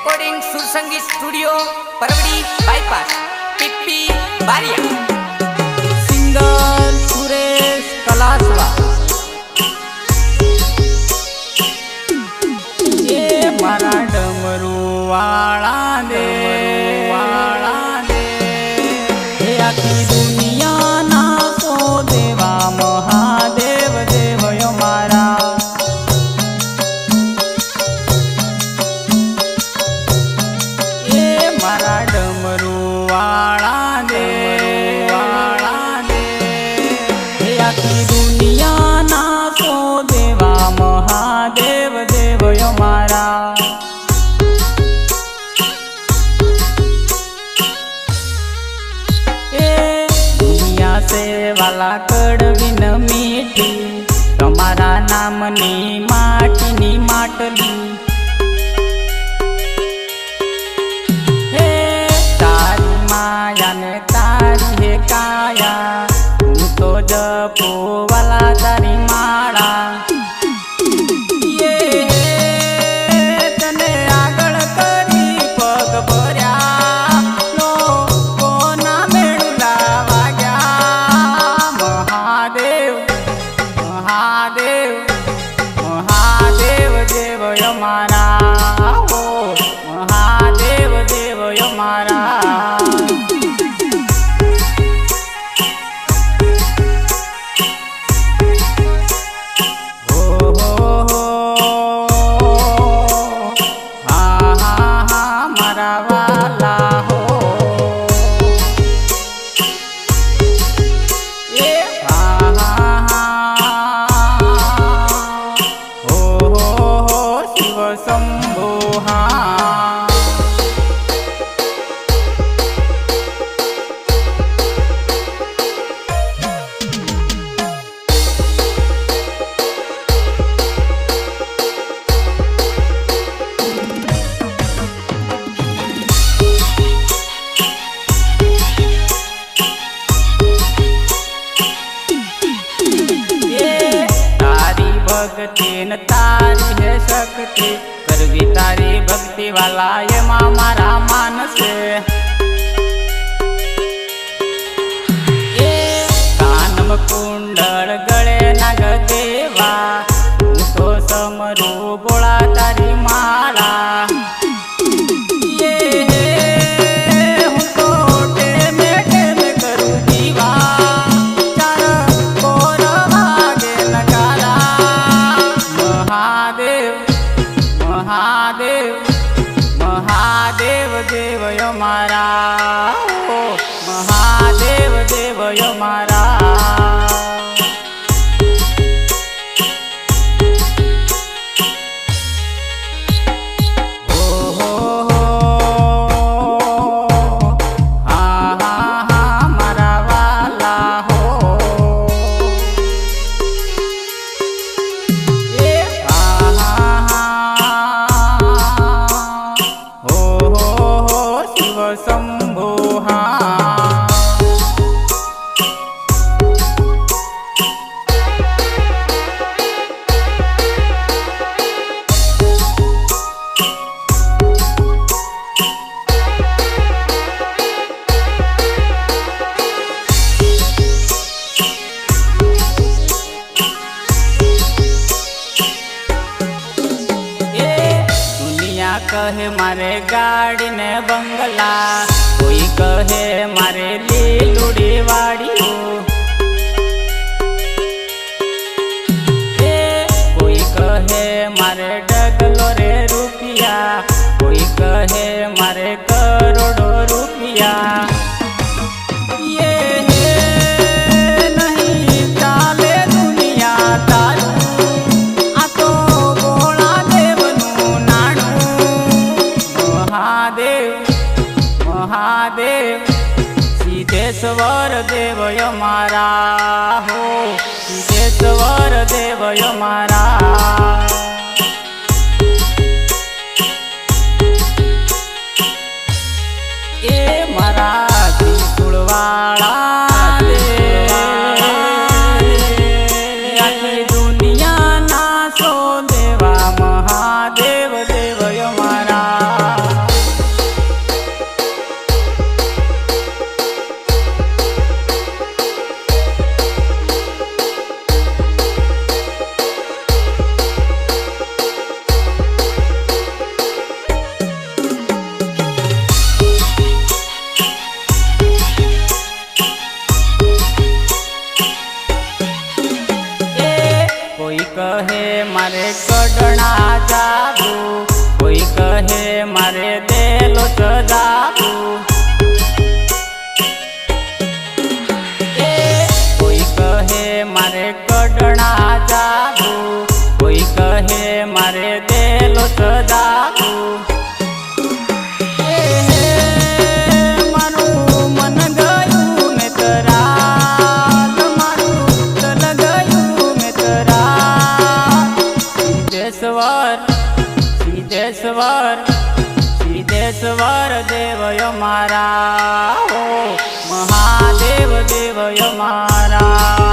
Recording Sursangeet studio Parvadi bypass PP Bariya singer Suresh Kalasva એ મારા ડમરૂ વાળા દે એ આખી દુનિયાના સો દેવા મહાદેવ દેવયો મારા એ મારા ડમરૂ વાળા દે એ આખી દુનિયાના સો દેવા મહાદેવ દેવયો મારા से वाला कड़वी न मीठी तमारा नामनी माटीनी માટલી हे तारी माया ने तारी हे काया હું તો જપો વાલા તારી માળા તને આગળ કરી પગ ભર્યા લોકોના મેળુલા વાગ્યા મહાદેવ મહાદેવ મહાદેવ દેવય મારા હો મહાદેવ દેવય મારા भक्ति न तारी है शक्ति करवी तारी भक्ति वाला ये मारा मानस कानम कुंडल गले नाग देवा हूँ तो समरू बोला तारी माला हूँ तो टेमे टेमे करूँ दीवा महादेव महादेव देवयो मारा ओ महादेव देवयो मारा कहे मारे गाड़ी ने बंगला कोई कहे मारे लीलुड़ी वाड़ी कोई कहे मारे डगलो रे रुपया कोई कहे मारे करोड़ों रुपया महादेव सिद्धेश्वर देवयो मारा हो सिद्धेश्वर देवयो मारा ए मारा त्रिशूलवाला आखी दुनिया ना सो देवा महादेव देवयो मारा ઈશ્વર દેવય મારા, ઓ મહાદેવ દેવય મારા.